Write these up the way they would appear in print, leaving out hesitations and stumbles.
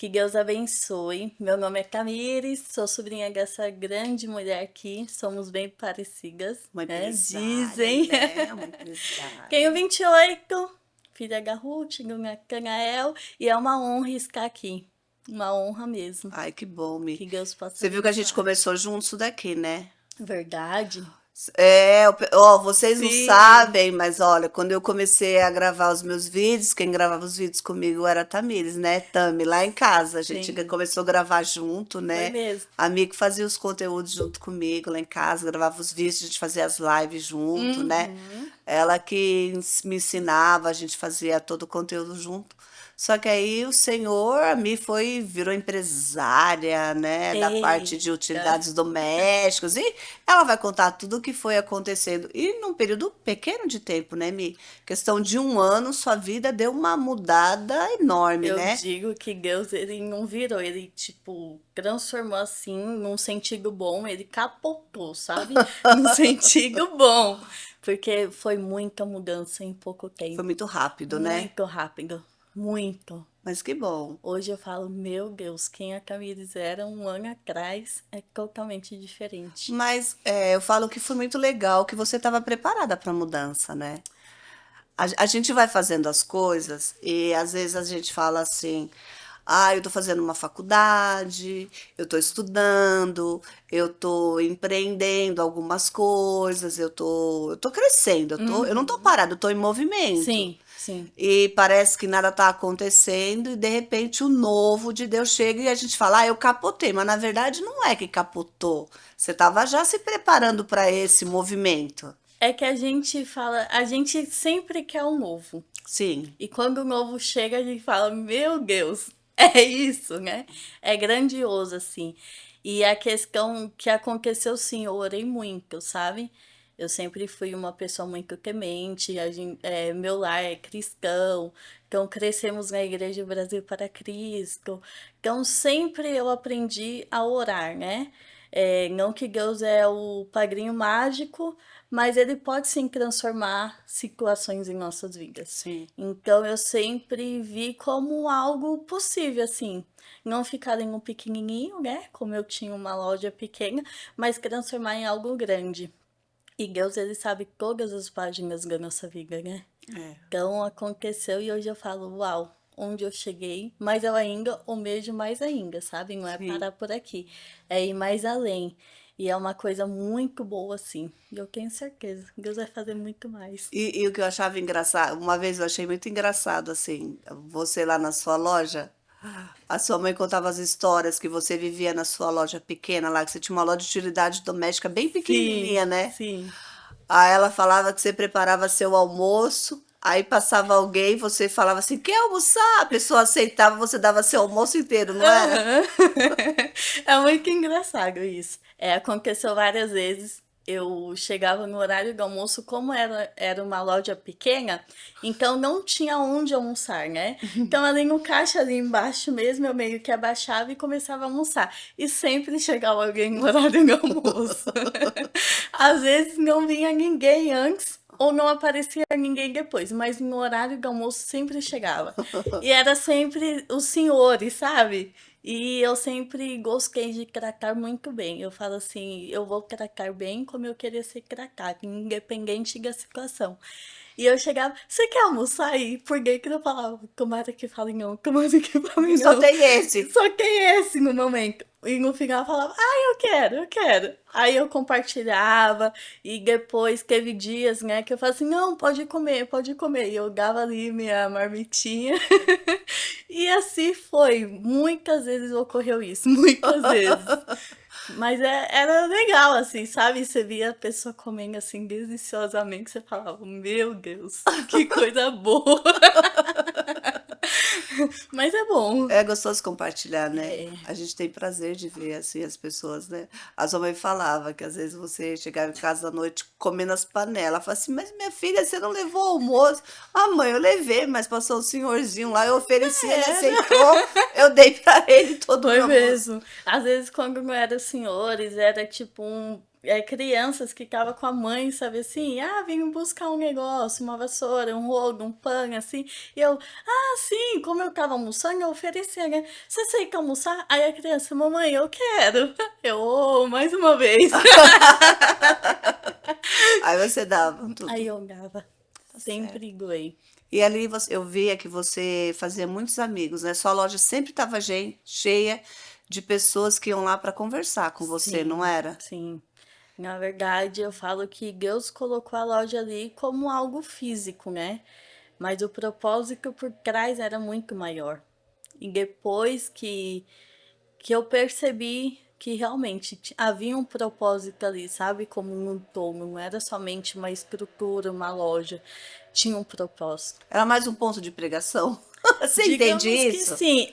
Que Deus abençoe. Meu nome é Camires, sou sobrinha dessa grande mulher aqui. Somos bem parecidas, Uma né? empresária, Dizem. né? Uma Tenho empresária. 28, filha da Ruth, do Natanael, e é uma honra estar aqui. Uma honra mesmo. Ai, que bom, Mi. Que Deus possa Você viu que a gente abençoar. começou juntos daqui, né? Verdade? É, ó, vocês não Sim, sabem, mas olha, quando eu comecei a gravar os meus vídeos, quem gravava os vídeos comigo era a Tamires, né? Tami, lá em casa. A gente sim. começou a gravar junto, Foi né? mesmo. A Mi que fazia os conteúdos junto comigo lá em casa, gravava os vídeos, a gente fazia as lives junto, né? Uhum. Ela que me ensinava, a gente fazia todo o conteúdo junto. Só que aí o senhor, a Mi virou empresária, né, da parte de Eita. utilidades domésticas, e ela vai contar tudo o que foi acontecendo. E num período pequeno de tempo, né, Mi? Questão de um ano, sua vida deu uma mudada enorme, Eu né? digo que Deus, ele não virou, ele, tipo, transformou assim, num sentido bom, ele capotou, sabe? Num sentido bom, porque foi muita mudança em pouco Foi tempo, muito rápido, né? muito rápido, muito. Mas que bom. Hoje eu falo, meu Deus, quem a Camille era um ano atrás é totalmente diferente. Mas é, eu falo que foi muito legal que você estava preparada para a mudança, né? A gente vai fazendo as coisas e às vezes a gente fala assim: ah, eu estou fazendo uma faculdade, eu estou estudando, eu estou empreendendo algumas coisas, eu tô crescendo, eu não estou Uhum. parada, eu estou em movimento. Sim, sim. E parece que nada está acontecendo e de repente o novo de Deus chega e a gente fala: ah, eu capotei, mas na verdade não é que capotou. Você estava já se preparando para esse movimento. É que a gente fala, a gente sempre quer o novo. Sim. E quando o novo chega, a gente fala: Meu Deus, é isso, né? É grandioso, assim. E a questão que aconteceu, sim, eu orei muito, sabe? Eu sempre fui uma pessoa muito temente, meu lar é cristão, então crescemos na Igreja Brasil para Cristo. Então sempre eu aprendi a orar, né? Não que Deus é o padrinho mágico, mas ele pode sim transformar situações em nossas vidas. Sim. Então eu sempre vi como algo possível, assim, não ficar em um pequenininho, né? Como eu tinha uma loja pequena, mas transformar em algo grande. E Deus, ele sabe todas as páginas da nossa vida, né? É. Então aconteceu e hoje eu falo, uau, onde eu cheguei, mas eu ainda almejo mais ainda, sabe? Não é Sim. parar por aqui, é ir mais além. E é uma coisa muito boa, assim. E eu tenho certeza, Deus vai fazer muito mais. E o que eu achava engraçado, uma vez eu achei muito engraçado, assim, você lá na sua loja, a sua mãe contava as histórias que você vivia na sua loja pequena lá, que você tinha uma loja de utilidade doméstica bem Sim, pequenininha, né? sim. Aí ela falava que você preparava seu almoço, aí passava alguém, você falava assim, quer almoçar? A pessoa aceitava, você dava seu almoço inteiro, não era? Aham. É muito engraçado isso. Aconteceu várias vezes. Eu chegava no horário do almoço, como era uma loja pequena, então não tinha onde almoçar, né? Então ali no caixa, ali embaixo mesmo, eu meio que abaixava e começava a almoçar. E sempre chegava alguém no horário do almoço. Às vezes não vinha ninguém antes, ou não aparecia ninguém depois, mas no horário do almoço sempre chegava. E era sempre os senhores, sabe? E eu sempre gostei de tratar muito bem. Eu falo assim, eu vou tratar bem como eu queria ser tratado, independente da situação. E eu chegava, você quer almoçar aí? Por que que eu falava? Tomara que fale não, tomara que fale Que só não. tem esse. Só tem esse no momento. E no final eu falava, eu quero, eu quero. Aí eu compartilhava, e depois teve dias, né, que eu falava assim, não, pode comer, pode comer. E eu dava ali minha marmitinha. E assim foi. Muitas vezes ocorreu isso, muitas vezes. Mas era legal, assim, sabe? Você via a pessoa comendo assim deliciosamente, você falava, meu Deus, que coisa boa. Mas é bom. É gostoso compartilhar, né? É, A gente tem prazer de ver assim as pessoas, né? A sua mãe falava que às vezes você chegava em casa à noite comendo as panelas. Ela falava assim, mas minha filha, você não levou o almoço? Ah, mãe, eu levei, mas passou um senhorzinho lá, eu ofereci, ele era. aceitou, eu dei pra ele todo o Foi meu almoço. mesmo. Às vezes, quando não era senhores, era tipo um. crianças que ficavam com a mãe, sabe assim? Ah, vim buscar um negócio, uma vassoura, um rodo, um pano, assim. E eu, ah, sim, como eu tava almoçando, eu oferecia, né? Você quer almoçar? Aí a criança, mamãe, eu quero. Eu, oh, mais uma vez. Aí você dava Aí tudo. eu dava. Tá certo. Sempre doei. E ali eu via que você fazia muitos amigos, né? Sua loja sempre estava cheia de pessoas que iam lá para conversar com você, não Sim, era? sim. Na verdade, eu falo que Deus colocou a loja ali como algo físico, né? Mas o propósito por trás era muito maior. E depois que eu percebi que realmente havia um propósito ali, sabe? Como um todo, não era somente uma estrutura, uma loja. Tinha um propósito. Era mais um ponto de pregação. Você entende Digamos que isso? sim.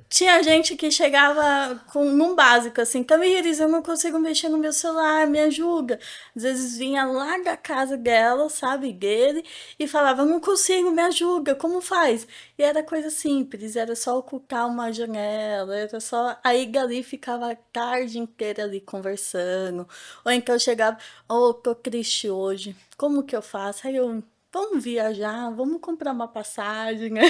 Tinha gente que chegava num básico, assim, Tamires, eu não consigo mexer no meu celular, me ajuda. Às vezes vinha lá da casa dela, sabe, dele, e falava, não consigo, me ajuda, como faz? E era coisa simples, era só ocultar uma janela, era só. Aí Gali ficava a tarde inteira ali conversando. Ou então eu chegava, oh, tô triste hoje, como que eu faço? Aí eu. Vamos viajar, vamos comprar uma passagem, né?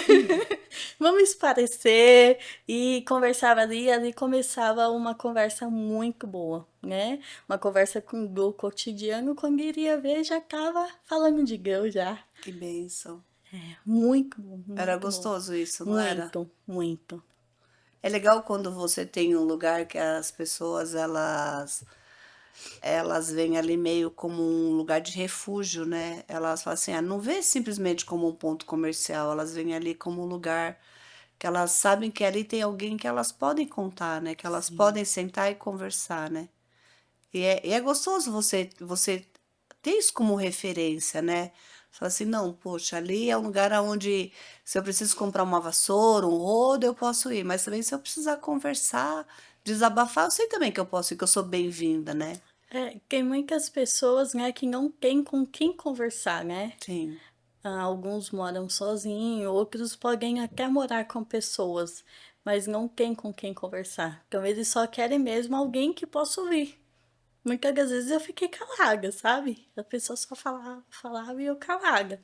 Vamos esparecer e conversava ali, e ali começava uma conversa muito boa, né? Uma conversa do cotidiano, quando iria ver, já tava falando de Deus já. Que bênção. Muito bom, Era muito bom. gostoso isso, não era? Muito, muito. É legal quando você tem um lugar que as pessoas elas veem ali meio como um lugar de refúgio, né? Elas falam assim, ah, não vê simplesmente como um ponto comercial, elas veem ali como um lugar que elas sabem que ali tem alguém que elas podem contar, né? Que elas Sim, podem sentar e conversar, né? E é gostoso você ter isso como referência, né? Fala assim, não, poxa, ali é um lugar onde se eu preciso comprar uma vassoura, um rodo, eu posso ir. Mas também se eu precisar conversar, desabafar, eu sei também que eu posso ir, que eu sou bem-vinda, né? tem muitas pessoas, né, que não tem com quem conversar, né? Sim, Alguns moram sozinhos, outros podem até morar com pessoas, mas não tem com quem conversar. Então eles só querem mesmo alguém que possa ouvir. Muitas das vezes eu fiquei calada, sabe? A pessoa só falava, falava e eu calada.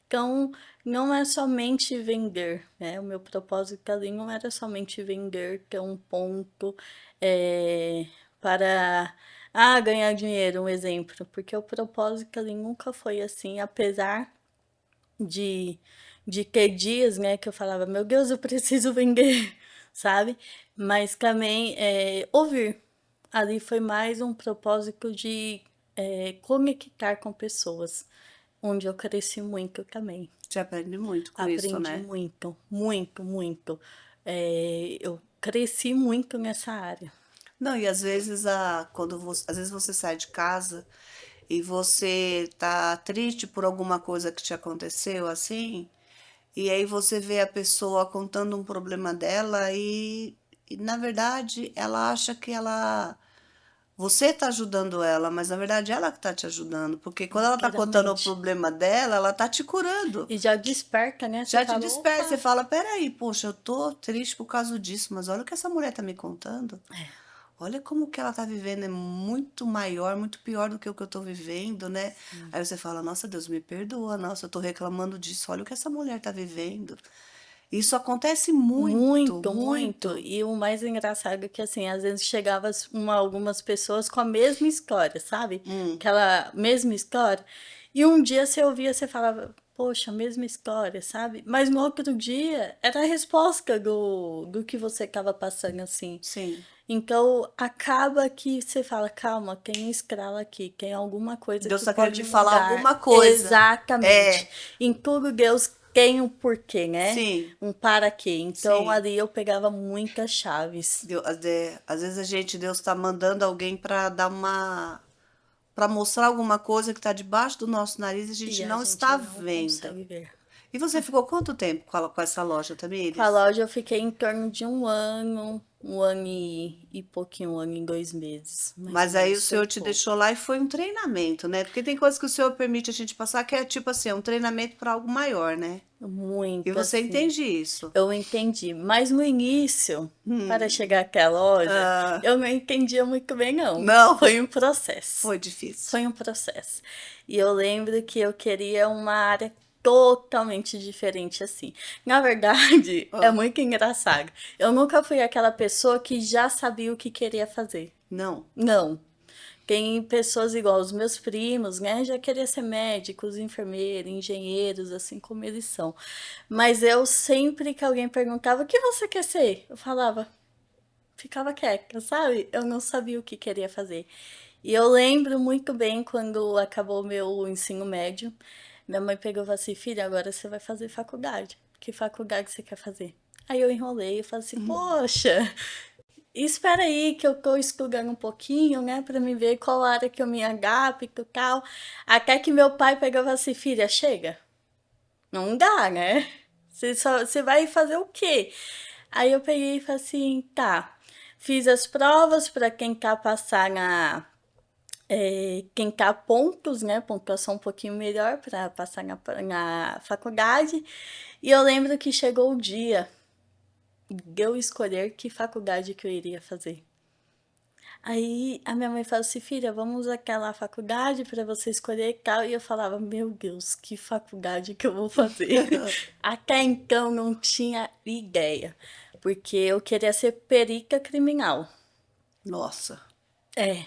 Então, não é somente vender, né? O meu propósito ali não era somente vender, ter um ponto é, para ganhar dinheiro, um exemplo. Porque o propósito ali nunca foi assim, apesar de, de ter dias, né, que eu falava, meu Deus, eu preciso vender, sabe? Mas também ouvir. Ali foi mais um propósito de conectar com pessoas, onde eu cresci muito também. você aprende muito com isso, Aprendi né? muito, muito, muito. Eu cresci muito nessa área. Não, e às vezes às vezes você sai de casa e você tá triste por alguma coisa que te aconteceu assim, e aí você vê a pessoa contando um problema dela e na verdade ela acha que você está ajudando ela, mas na verdade ela que está te ajudando, porque quando ela está contando o Literalmente. problema dela, ela está te curando. E já desperta, né? Você Já te fala, desperta, você opa, fala, peraí, poxa, eu tô triste por causa disso, mas olha o que essa mulher tá me contando. Olha como que ela tá vivendo, é muito maior, muito pior do que o que eu tô vivendo, né? Aí você fala, nossa, Deus me perdoa, nossa, eu tô reclamando disso, olha o que essa mulher tá vivendo. Isso acontece muito, muito, muito. muito. E o mais engraçado é que, assim, às vezes chegava algumas pessoas com a mesma história, sabe? Hum, Aquela mesma história. E um dia você ouvia, você falava, poxa, mesma história, sabe? Mas no outro dia era a resposta do que você estava passando, assim. sim. Então acaba que você fala, calma, tem um estralo aqui, tem alguma coisa Deus que tá querendo pode te falar mudar. alguma coisa. Exatamente. É, Em tudo Deus tem um porquê, né? sim, Um para quê. Então sim. ali eu pegava muitas chaves. Às vezes Deus tá mandando alguém para dar para mostrar alguma coisa que está debaixo do nosso nariz e a E gente a não gente está não vendo. consegue ver. E você ficou quanto tempo com essa loja, Com a Tamires? loja eu fiquei em torno de 1 ano, um ano e pouquinho, 1 ano e 2 meses, mais ou Mas aí o menos, foi senhor te pouco. deixou lá e foi um treinamento, né? Porque tem coisas que o senhor permite a gente passar que é tipo assim, é um treinamento para algo maior, né? E Muito você assim. entende isso. Eu entendi, mas no início, para chegar até a loja, Ah, eu não entendia muito bem, não. não, Foi um processo. foi difícil. Foi um processo. E eu lembro que eu queria uma área totalmente diferente assim. Na verdade, é Ah, muito engraçado. Eu nunca fui aquela pessoa que já sabia o que queria fazer. não. Não. Tem pessoas igual os meus primos, né? Já queria ser médicos, enfermeiros, engenheiros, assim como eles são. Mas eu sempre que alguém perguntava o que você quer ser, eu falava, ficava quieta, sabe? Eu não sabia o que queria fazer. E eu lembro muito bem quando acabou meu ensino médio, minha mãe pegou e falou assim, filha, agora você vai fazer faculdade. Que faculdade você quer fazer? Aí eu enrolei e falei assim, poxa, espera aí que eu tô estudando um pouquinho, né, pra me ver qual área que eu me agapo e tal. Até que meu pai pegou e falou assim, filha, chega. Não dá, né? Você vai fazer o quê? Aí eu peguei e falei assim, tá. Fiz as provas para tentar passar tentar pontos, né? Pontuação um pouquinho melhor para passar na faculdade. E eu lembro que chegou o dia de eu escolher que faculdade que eu iria fazer. Aí a minha mãe falou assim, filha, vamos àquela faculdade para você escolher e tal. E eu falava, meu Deus, que faculdade que eu vou fazer? Até então não tinha ideia, porque eu queria ser perita criminal. Nossa. É,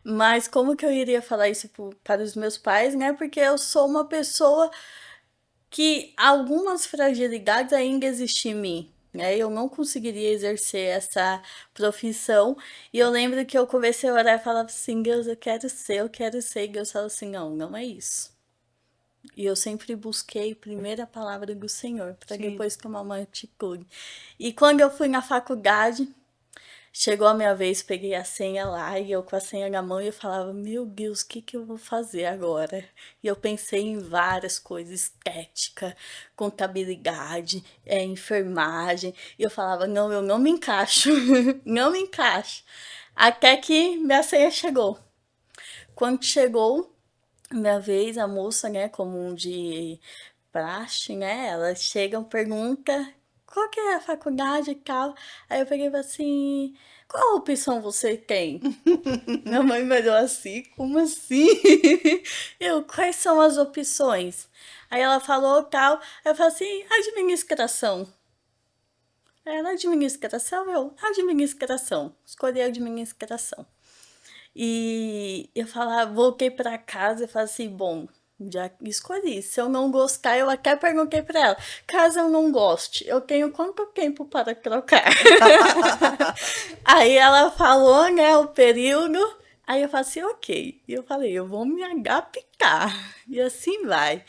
mas como que eu iria falar isso para os meus pais, né? Porque eu sou uma pessoa que algumas fragilidades ainda existem em mim, né? Eu não conseguiria exercer essa profissão. E eu lembro que eu comecei a orar e falava assim, Deus, eu quero ser. E Deus falou assim, não, não é isso. E eu sempre busquei primeiro a palavra do Senhor, para Sim. depois tomar uma atitude. E quando eu fui na faculdade, chegou a minha vez, peguei a senha lá e eu com a senha na mão e eu falava, meu Deus, o que que eu vou fazer agora? E eu pensei em várias coisas, estética, contabilidade, enfermagem. E eu falava, não, eu não me encaixo, não me encaixo. Até que minha senha chegou. Quando chegou minha vez, a moça, né, comum de praxe, né, ela chega e pergunta qual que é a faculdade e tal. Aí eu peguei e falei assim, qual opção você tem? Minha mãe me olhou assim, como assim? Eu, quais são as opções? Aí ela falou tal, aí eu falei assim, administração. Ela, administração? Eu, administração. Escolhi administração. E eu falava, voltei pra casa e falei assim, bom, já escolhi. Se eu não gostar, eu até perguntei pra ela, caso eu não goste, eu tenho quanto tempo para trocar? Aí ela falou, né, o período. Aí eu falei assim, ok. E eu falei, eu vou me adaptar. E assim vai.